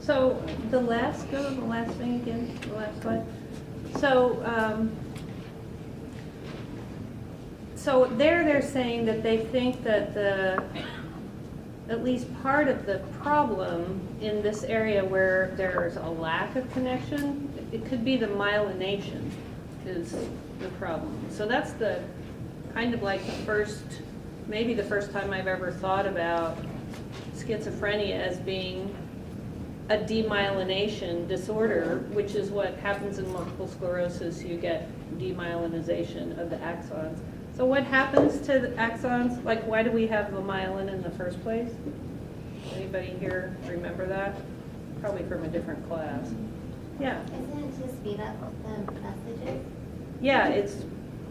So the last, go to the last thing again, the last slide. So, so they're saying that they think that at least part of the problem in this area where there's a lack of connection, it could be the myelination is the problem. So that's the kind of like the first, maybe the first time I've ever thought about schizophrenia as being a demyelination disorder, which is what happens in multiple sclerosis. You get demyelinization of the axons. So what happens to the axons? Like, why do we have the myelin in the first place? Anybody here remember that? Probably from a different class. Yeah. Isn't it to speed up the messages? Yeah, it's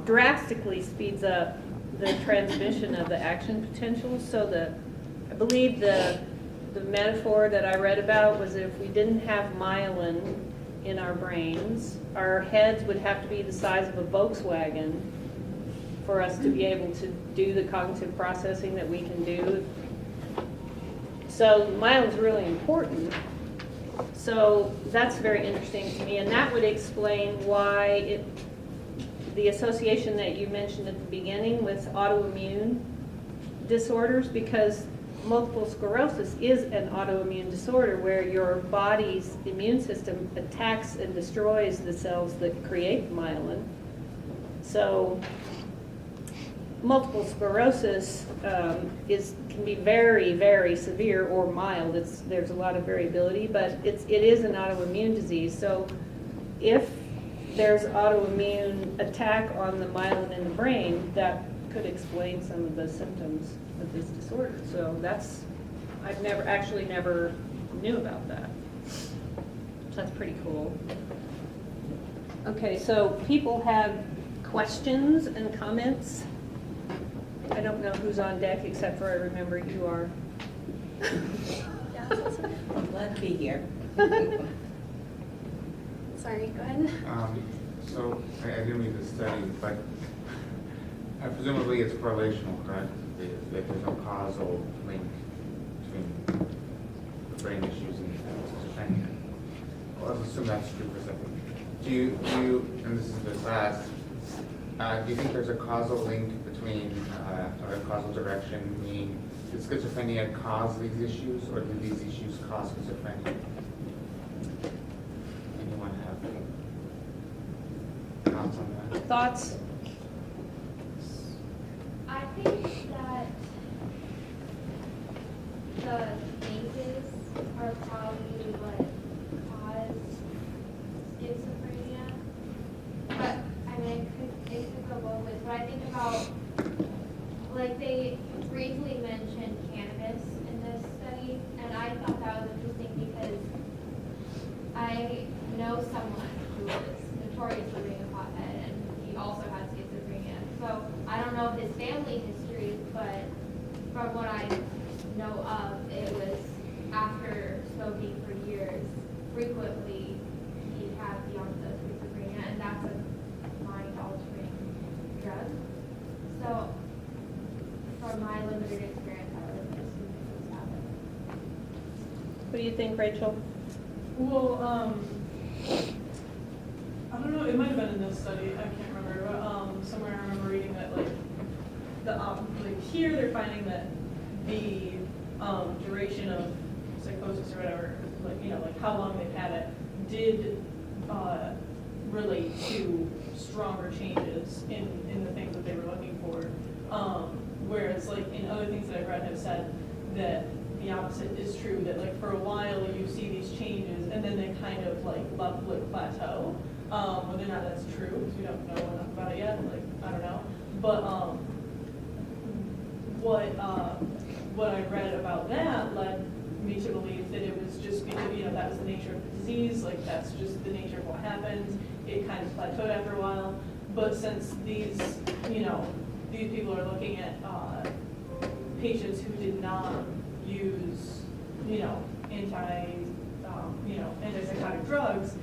drastically speeds up the transmission of the action potential. So I believe the metaphor that I read about was if we didn't have myelin in our brains, our heads would have to be the size of a Volkswagen for us to be able to do the cognitive processing that we can do. So myelin's really important. So that's very interesting to me, and that would explain why the association that you mentioned at the beginning with autoimmune disorders, because multiple sclerosis is an autoimmune disorder where your body's immune system attacks and destroys the cells that create myelin. So multiple sclerosis can be very, very severe or mild. There's a lot of variability, but it is an autoimmune disease. So if there's autoimmune attack on the myelin in the brain, that could explain some of the symptoms of this disorder. So I've never knew about that. So that's pretty cool. Okay, so people have questions and comments. I don't know who's on deck except for I remember you are. I'm glad to be here. Sorry, go ahead. So I didn't read the study, but presumably it's correlational, correct? That there's no causal link between the brain issues and schizophrenia. Well, let's assume that's true for a second. Do you, and this is the class, do you think there's a causal link between, or a causal direction, meaning did schizophrenia cause these issues, or did these issues cause schizophrenia? Anyone have thoughts on that? Thoughts? I think that the phases are probably what caused schizophrenia. But I mean, it could go both ways. But I think about, like, they briefly mentioned cannabis in this study, and I thought that was interesting because I know someone who was notorious for being a pothead, and he also had schizophrenia. So I don't know his family history, but from what I know of, it was after smoking for years, frequently he had the onset of schizophrenia, and that's a mind-altering drug. So from my limited experience, I would assume it was happening. What do you think, Rachel? Well, I don't know, it might have been in this study, I can't remember, but somewhere I remember reading that like here they're finding that the duration of psychosis or whatever, like how long they've had it, did relate to stronger changes in the things that they were looking for. Whereas like in other things that I've read have said that the opposite is true, that like for a while you see these changes and then they kind of like plateau. Whether or not that's true, because we don't know enough about it yet, like, I don't know. But what I read about that led me to believe that it was just because, that was the nature of the disease, like that's just the nature of what happens. It kind of plateaued after a while. But since these people are looking at patients who did not use, antipsychotic drugs,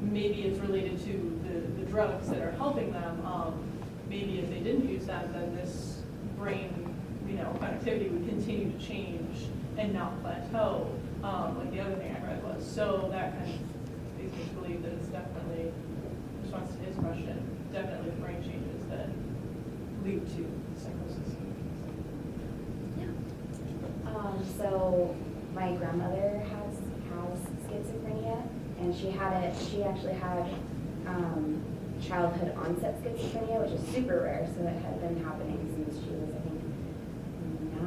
maybe it's related to the drugs that are helping them. Maybe if they didn't use them, then this brain, connectivity would continue to change and not plateau. like the other thing I read was. So that kind of leads me to believe that it's definitely, in response to his question, definitely brain changes that lead to psychosis. So my grandmother has schizophrenia, and she actually had childhood onset schizophrenia, which is super rare. So it had been happening since she was, I think,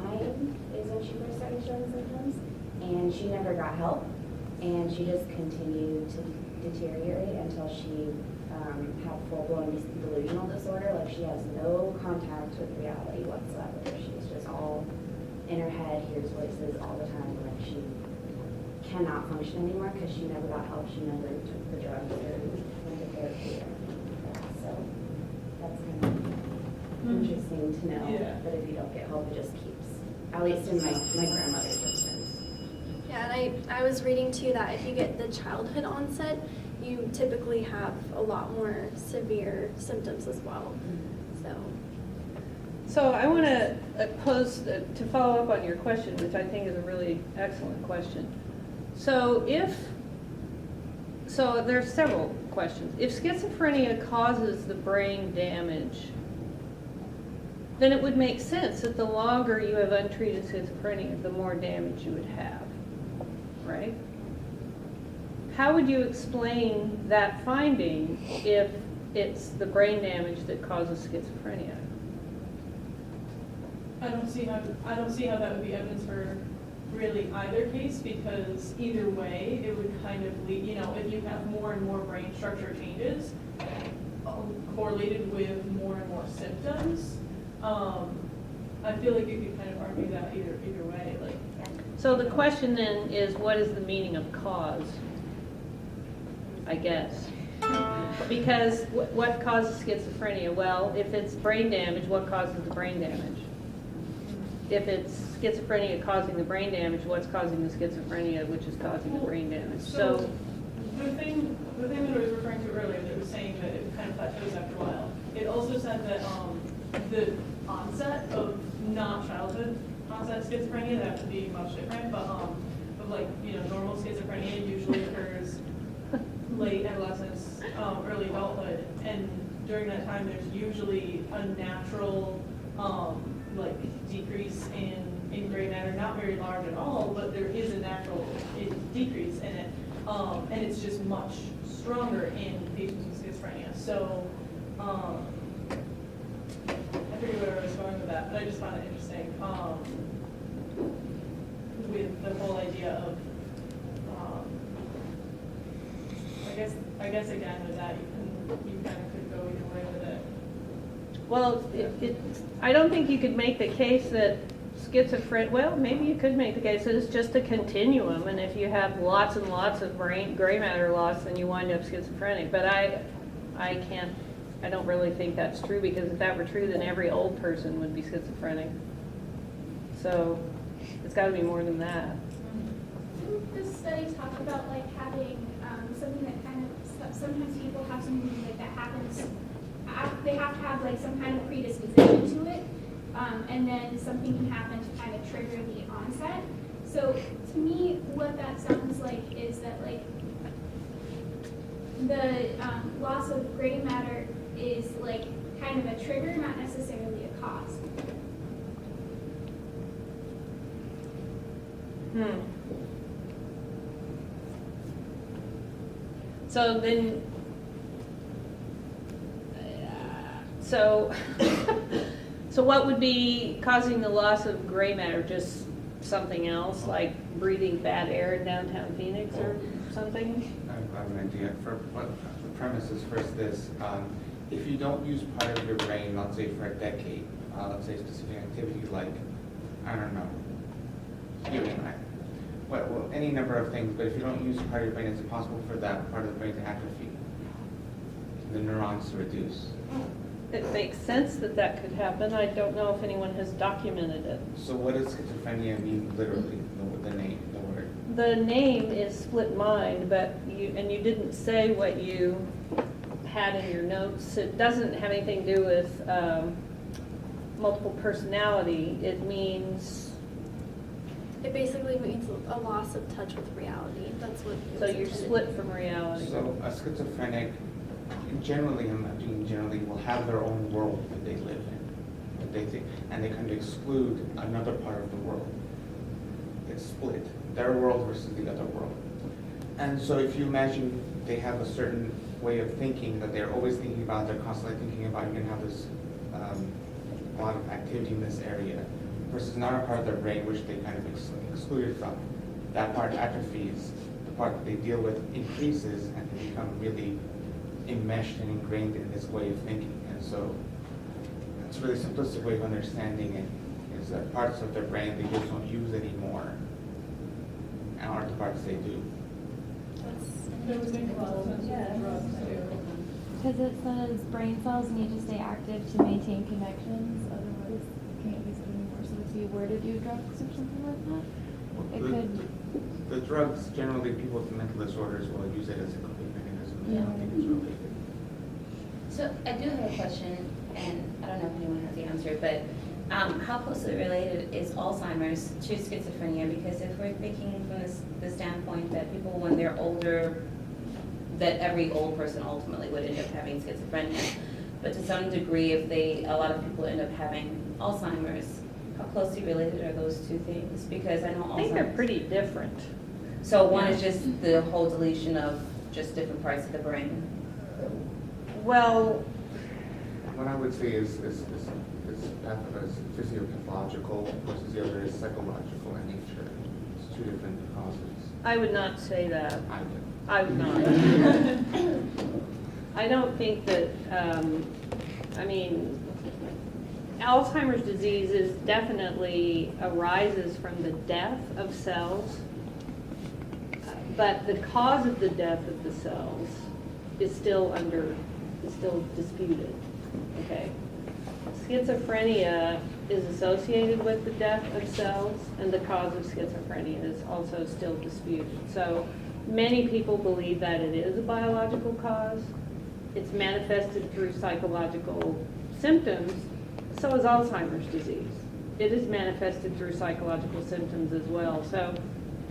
9 is when she first started showing symptoms, and she never got help, and she just continued to deteriorate until she had full-blown delusional disorder. Like, she has no contact with reality whatsoever. She's just all in her head, hears voices all the time. Like, she cannot function anymore because she never got help. She never took the drugs or went to therapy or anything like that. So that's kind of interesting to know. Yeah. That if you don't get help, it just keeps, at least in my grandmother's instance. Yeah, and I was reading too that if you get the childhood onset, you typically have a lot more severe symptoms as well. So I want to pose, to follow up on your question, which I think is a really excellent question. So there's several questions. If schizophrenia causes the brain damage, then it would make sense that the longer you have untreated schizophrenia, the more damage you would have, right? How would you explain that finding if it's the brain damage that causes schizophrenia? I don't see how that would be evidence for really either case, because either way, it would kind of lead, if you have more and more brain structure changes correlated with more and more symptoms, I feel like you could kind of argue that either way. Like, So the question then is, what is the meaning of cause? I guess. Because what causes schizophrenia? Well, if it's brain damage, what causes the brain damage? If it's schizophrenia causing the brain damage, what's causing the schizophrenia, which is causing the brain damage? So the thing that I was referring to earlier that was saying that it kind of plateaus after a while, it also said that the onset of not childhood onset schizophrenia, that would be much different, but like, normal schizophrenia usually occurs late adolescence, early adulthood, and during that time there's usually a natural like decrease in gray matter, not very large at all, but there is a natural decrease in it, and it's just much stronger in patients with schizophrenia. So I forget where I was going with that, but I just found it interesting with the whole idea of I guess again with that you kind of could go either way with it. Well, I don't think you could make the case that schizophrenia, well, maybe you could make the case that it's just a continuum, and if you have lots and lots of gray matter loss, then you wind up schizophrenic. But I don't really think that's true, because if that were true, then every old person would be schizophrenic. So it's got to be more than that. Didn't this study talk about like having something that kind of, sometimes people have something like that happens, they have to have like some kind of predisposition to it, and then something can happen to kind of trigger the onset. So to me, what that sounds like is that like the loss of gray matter is like kind of a trigger, not necessarily a cause. So then, so what would be causing the loss of gray matter? Just something else, like breathing bad air in downtown Phoenix or something? I have an idea. For what the premise is first this, if you don't use part of your brain, let's say for a decade, let's say specific activity like, I don't know, hearing, well, any number of things, but if you don't use part of your brain, it's impossible for that part of the brain to atrophy, the neurons to reduce. It makes sense that that could happen. I don't know if anyone has documented it. So what does schizophrenia mean literally, the name, the word? The name is split mind, but you didn't say what you had in your notes. It doesn't have anything to do with multiple personality. It means It basically means a loss of touch with reality. That's what. it So was you're intended split to from do. reality. So a schizophrenic, generally, I'm not doing generally, will have their own world that they live in. That they think, and they kind of exclude another part of the world. It's split, their world versus the other world. And so if you imagine they have a certain way of thinking that they're always thinking about, they're constantly thinking about, you're gonna have this, a lot of activity in this area, versus another part of their brain which they kind of excluded from. That part atrophies, the part that they deal with increases, and they become really enmeshed and ingrained in this way of thinking. And so it's a really simplistic way of understanding it, is that parts of their brain they just don't use anymore, and aren't the parts they do. That would make a lot of sense with drugs too. Because it says brain cells need to stay active to maintain connections, otherwise you can't use it anymore. So if you were to do drugs or something like that, it could. The drugs, generally people with mental disorders will use it as a coping mechanism. I don't think it's related. So I do have a question, and I don't know if anyone has the answer, but how closely related is Alzheimer's to schizophrenia? Because if we're thinking from the standpoint that people, when they're older, that every old person ultimately would end up having schizophrenia, but to some degree, if a lot of people end up having Alzheimer's, how closely related are those two things? Because I know I think they're Alzheimer's. pretty different. So one is just the whole deletion of just different parts of the brain. Well, What I would say is physiopathological versus the other is psychological in nature. It's two different causes. I would not say that. I would. I would not. I don't think that, I mean, Alzheimer's disease is definitely arises from the death of cells, but the cause of the death of the cells is still disputed, okay? Schizophrenia is associated with the death of cells, and the cause of schizophrenia is also still disputed. So many people believe that it is a biological cause. It's manifested through psychological symptoms. So is Alzheimer's disease. It is manifested through psychological symptoms as well. So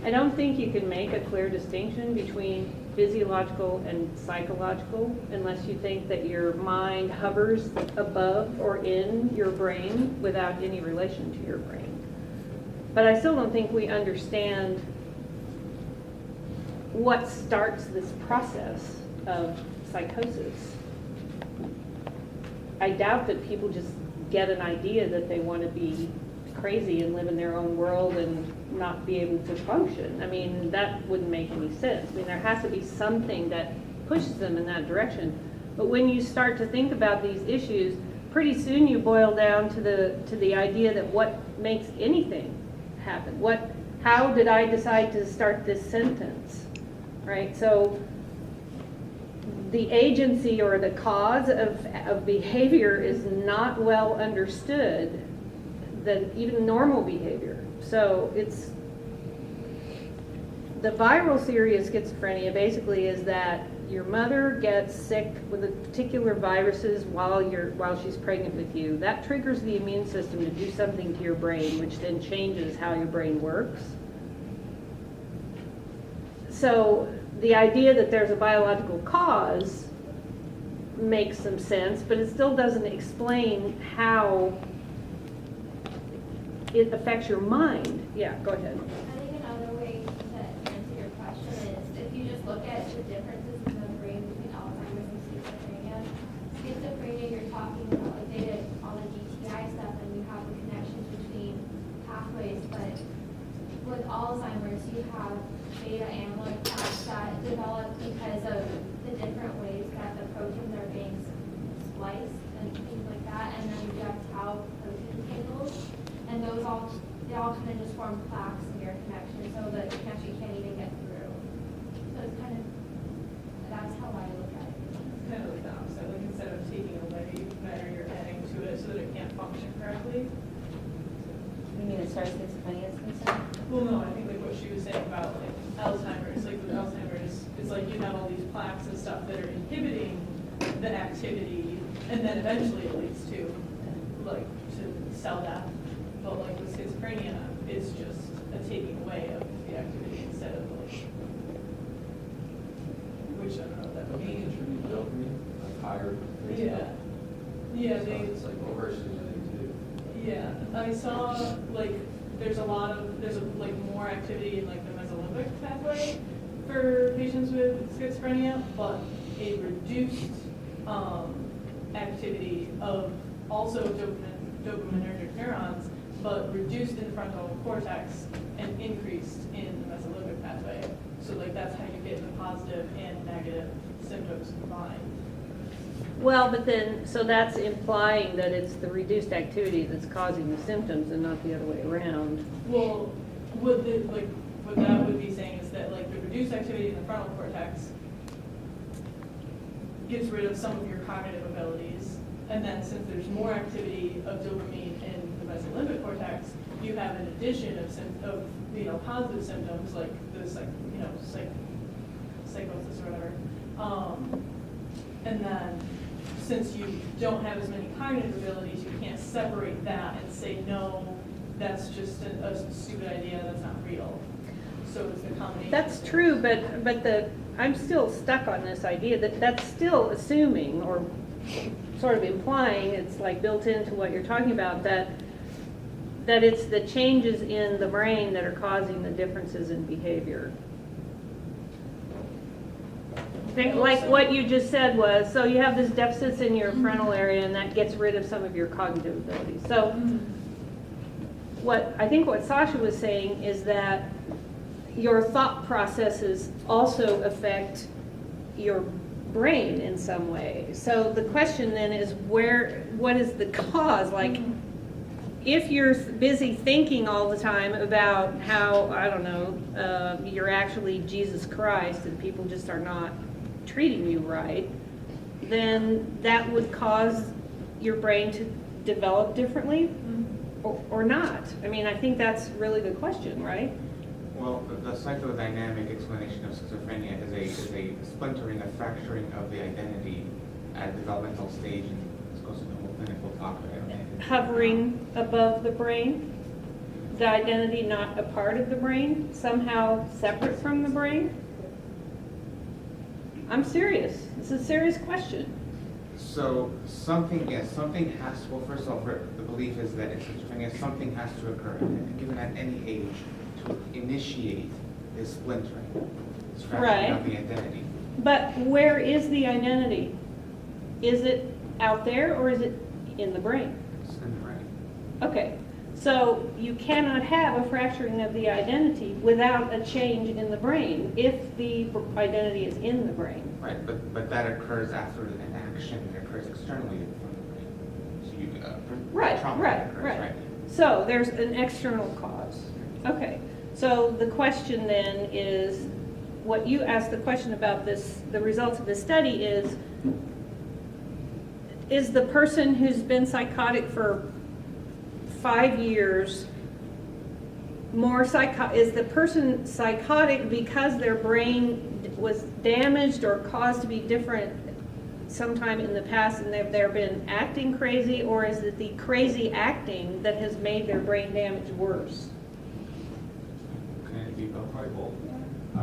I don't think you can make a clear distinction between physiological and psychological unless you think that your mind hovers above or in your brain without any relation to your brain. But I still don't think we understand what starts this process of psychosis. I doubt that people just get an idea that they want to be crazy and live in their own world and not be able to function. I mean, that wouldn't make any sense. I mean, there has to be something that pushes them in that direction. But when you start to think about these issues, pretty soon you boil down to the idea that what makes anything happen? How did I decide to start this sentence? Right? So the agency or the cause of behavior is not well understood than even normal behavior. So it's the viral theory of schizophrenia basically is that your mother gets sick with a particular viruses while she's pregnant with you. That triggers the immune system to do something to your brain, which then changes how your brain works. So the idea that there's a biological cause makes some sense, but it still doesn't explain how it affects your mind. Yeah, go ahead. I think another way to answer your question is if you just look at the differences in the brain between Alzheimer's and schizophrenia. Schizophrenia, you're talking about like they did all the GTI stuff and you have the connections between pathways, but with Alzheimer's you have beta amyloid plaques that develop because of the different ways that the proteins are being spliced and things like that, and then you have tau protein tangles. And they all kind of just form plaques in your connection so that the connection can't even get through. So it's kind of, that's how I look at it. It's kind of like the opposite, like instead of taking away matter, you're adding to it so that it can't function correctly. You mean as far as schizophrenia is concerned? Well, no, I think like what she was saying about like Alzheimer's, like with Alzheimer's, it's like you have all these plaques and stuff that are inhibiting the activity, and then eventually it leads to like to cell death. But like with schizophrenia, it's just a taking tired. Yeah. Yeah, So they, it's like overstimulating too. yeah, I saw, like, there's like more activity in like the mesolimbic pathway for patients with schizophrenia, but a reduced, activity of also dopaminergic neurons, but reduced in the frontal cortex and increased in the mesolimbic pathway. So like that's how you get the positive and negative symptoms combined. Well, but then, so that's implying that it's the reduced activity that's causing the symptoms and not the other way around. Well, what that would be saying is that like the reduced activity in the frontal cortex gets rid of some of your cognitive abilities, and then since there's more activity of dopamine in the mesolimbic cortex, you have an addition of positive symptoms like the psychosis or whatever. And then since you don't have as many cognitive abilities, you can't separate that and say, no, that's just a stupid idea, that's not real. So it's the combination. That's true, but I'm still stuck on this idea that that's still assuming or sort of implying, it's like built into what you're talking about, that it's the changes in the brain that are causing the differences in behavior. Like what you just said was, so you have this deficits in your frontal area and that gets rid of some of your cognitive abilities. So I think what Sasha was saying is that your thought processes also affect your brain in some way. So the question then is what is the cause? Like, if you're busy thinking all the time about how, I don't know, you're actually Jesus Christ and people just are not treating you right, then that would cause your brain to develop differently or not. I mean, I think that's really the question, right? Well, the psychodynamic explanation of schizophrenia is a splintering, a fracturing of the identity at a developmental stage, and this goes into the whole clinical talk about it. Hovering above the brain, the identity not a part of the brain, somehow separate from the brain? I'm serious. It's a serious question. So something has, well, first of all, the belief is that in schizophrenia, something has to occur, given at any age, to initiate this splintering, this fracturing of the identity. But where is the identity? Is it out there or is it in the brain? It's in the brain. Okay, so you cannot have a fracturing of the identity without a change in the brain if the identity is in the brain. Right, but that occurs after an action that occurs externally from the brain. So you, trauma occurs, right? So there's an external cause. Okay, so the question then is, what you asked the question about this, the results of the study is the person who's been psychotic for 5 years is the person psychotic because their brain was damaged or caused to be different sometime in the past and they've been acting crazy, or is it the crazy acting that has made their brain damage worse? Can it be both? Probably both.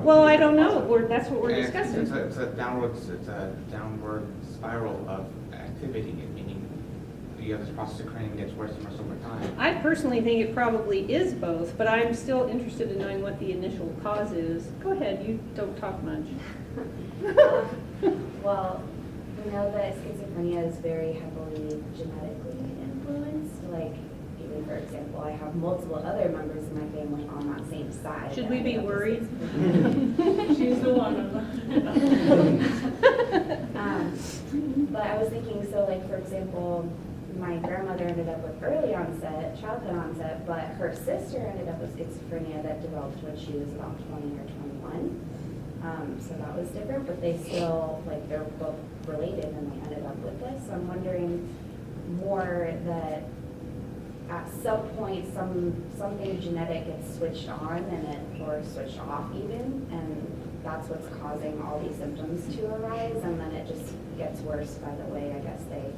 Well, I don't know. That's what we're And discussing. It's a downward spiral of activity, meaning you have this process occurring gets worse and worse over time. I personally think it probably is both, but I'm still interested in knowing what the initial cause is. Go ahead, you don't talk much. Well, we know that schizophrenia is very heavily genetically influenced. Like, even for example, I have multiple other members of my family on that same side. Should we be worried? She's the one. But I was thinking, so like, for example, my grandmother ended up with early onset, childhood onset, but her sister ended up with schizophrenia that developed when she was about 20 or 21. So that was different, but they still, like, they're both related and they ended up with this. So I'm wondering more that at some point something genetic gets switched on or switched off even, and that's what's causing all these symptoms to arise, and then it just gets worse by the way, I guess, they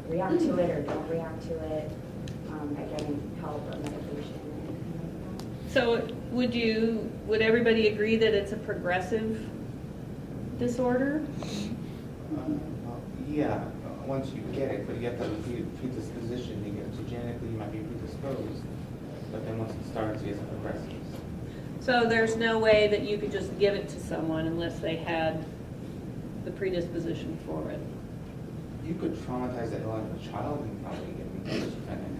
react to it or don't react to it, by getting help or medication or anything like that. So would everybody agree that it's a progressive disorder? Yeah, once you get it, but you have to have a predisposition, you get, so genetically you might be predisposed, but then once it starts, yes, it progresses. So there's no way that you could just give it to someone unless they had the predisposition for it. You could traumatize the hell out of a child and probably get schizophrenic.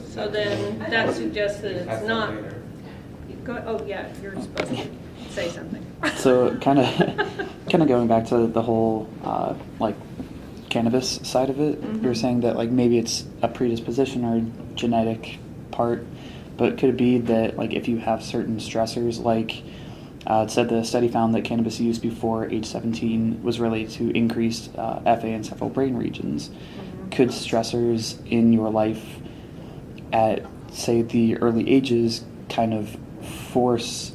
So then that suggests that That's it's not. later. Oh, yeah, you're supposed to say something. So kind of going back to the whole like cannabis side of it, Mhm. you're saying that like maybe it's a predisposition or genetic part, but could it be that like if you have certain stressors, like it said the study found that cannabis use before age 17 was related to increased FA in several brain regions. Mhm. Could stressors in your life at say the early ages kind of force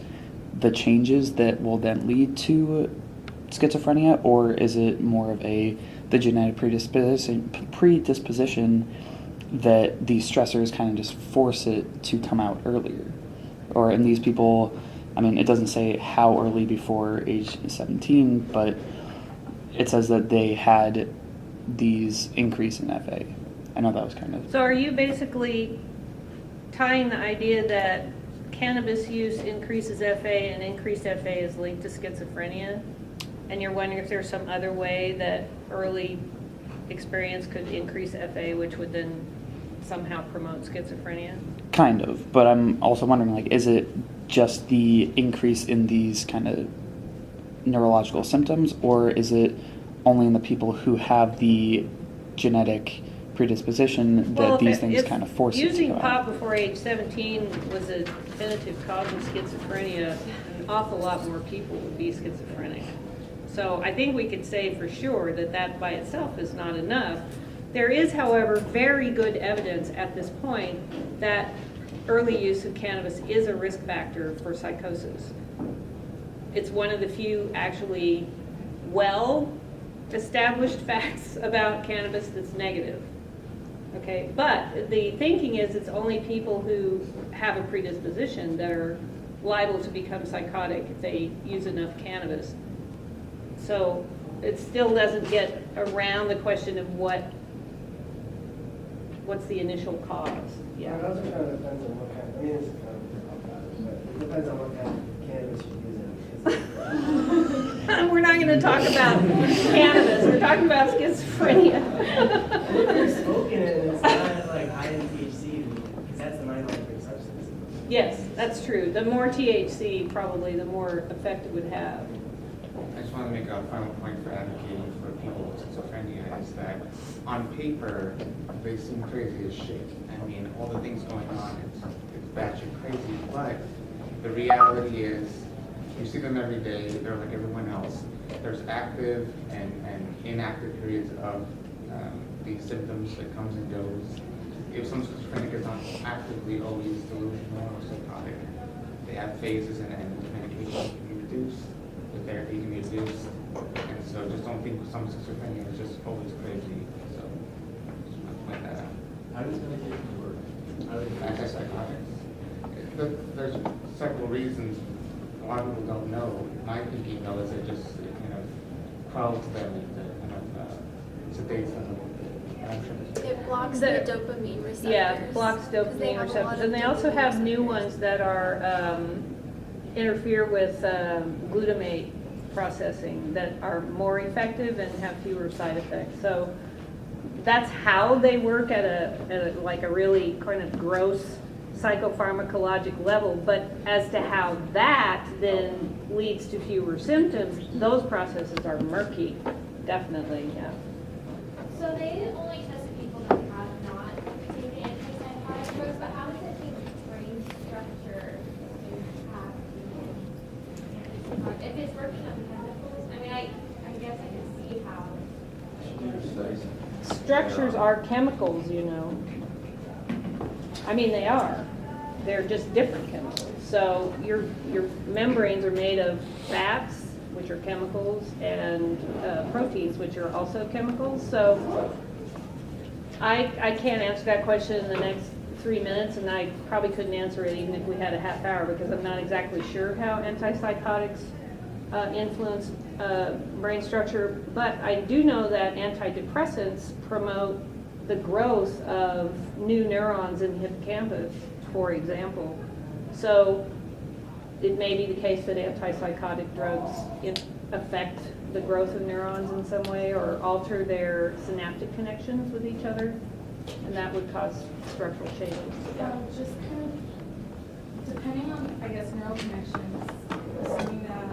the changes that will then lead to schizophrenia, or is it more of the genetic predisposition that these stressors kind of just force it to come out earlier? Or in these people, I mean, it doesn't say how early before age 17, but it says that they had these increase in FA. I know that was kind of... So are you basically tying the idea that cannabis use increases FA and increased FA is linked to schizophrenia? And you're wondering if there's some other way that early experience could increase FA, which would then somehow promote schizophrenia? Kind of, but I'm also wondering, like, is it just the increase in these kind of neurological symptoms, or is it only in the people who have the genetic predisposition that Well, these things kind of force it to using go out? pot before age 17 was a definitive cause of schizophrenia, an awful lot more people would be schizophrenic. So I think we could say for sure that that by itself is not enough. There is, however, very good evidence at this point that early use of cannabis is a risk factor for psychosis. It's one of the few actually well-established facts about cannabis that's negative. Okay, but the thinking is it's only people who have a predisposition that are liable to become psychotic if they use enough cannabis. So it still doesn't get around the question of what's the initial cause. Yeah, it also kind of depends on what kind, I mean, it's kind of about it, but it depends on what kind of cannabis you're using. We're not going to talk about cannabis, we're talking about schizophrenia. If you're smoking it and it's not like high in THC, because that's the mind-altering substance. Yes, that's true. The more THC, probably the more effect it would have. I just want to make a final point for advocating for people with schizophrenia is that on paper, they seem crazy as shit. I mean, all the things going on, it's batshit crazy, but the reality is you see them every day, they're like everyone else. There's active and inactive periods of these symptoms that comes and goes. If some schizophrenic is not actively always delusional or psychotic, they have phases and medication can be reduced. The therapy can be reduced, and so just don't think some schizophrenia is just always crazy. So just want to point that out. How does medication work? Antipsychotics. There's several reasons. A lot of people don't know. My thinking though is it kind of quells them and kind of sedates them. It blocks the dopamine receptors. Yeah, blocks 'cause they dopamine have a lot receptors. of And they also dopamine have new receptors. ones that are interfere with glutamate processing that are more effective and have fewer side effects. So that's how they work at a like a really kind of gross psychopharmacologic level. But as to how that then leads to fewer symptoms, those processes are murky, definitely, yeah. So they only tested people that have not taken antipsychotic drugs, but how does it change brain structure if it's working on chemicals? I mean, I guess I can see how. Structures are chemicals, you know. I mean, they are. They're just different chemicals. So your membranes are made of fats, which are chemicals, and proteins, which are also chemicals. So I can't answer that question in the next 3 minutes, and I probably couldn't answer it even if we had a half hour, because I'm not exactly sure how antipsychotics influence brain structure, but I do know that antidepressants promote the growth of new neurons in the hippocampus, for example. So it may be the case that antipsychotic drugs affect the growth of neurons in some way or alter their synaptic connections with each other, and that would cause structural changes. Just kind of depending on, I guess, neural connections, assuming that,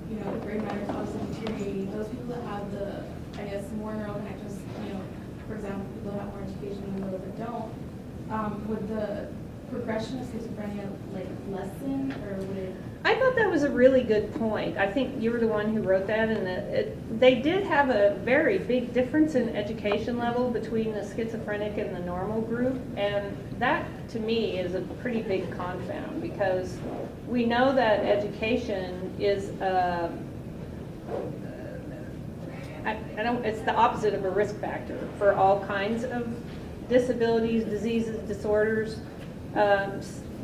you know, the gray matter is obviously deteriorating, those people that have the, I guess, more neural connections, you know, for example, people that have more education and those that don't, would the progression of schizophrenia like lessen, or would it? I thought that was a really good point. I think you were the one who wrote that, and they did have a very big difference in education level between the schizophrenic and the normal group, and that to me is a pretty big confound, because we know that education is it's the opposite of a risk factor for all kinds of disabilities, diseases, disorders.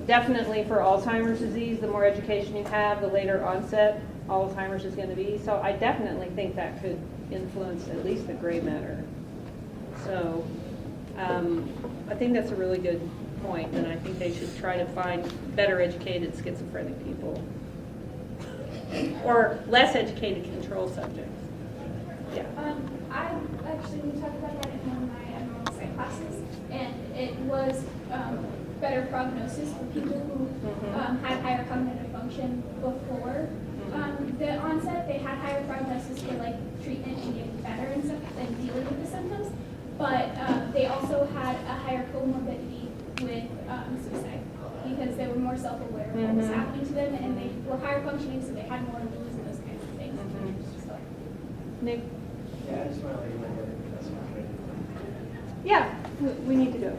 Definitely for Alzheimer's disease, the more education you have, the later onset Alzheimer's is going to be. So I definitely think that could influence at least the gray matter. So I think that's a really good point, and I think they should try to find better educated schizophrenic people or less educated control subjects. Yeah. I actually, we talked about that in one of my abnormal psych classes, and it was better prognosis for people who had higher cognitive function before the onset. They had higher prognosis for like treatment and getting better and stuff and dealing with the symptoms, but they also had a higher comorbidity with suicide because they were more self-aware of what was happening to them, and they were higher functioning, so they had more to lose and those kinds of things. So. Nick? Yeah, I just want to let you know that that's not good. Yeah, we need to go.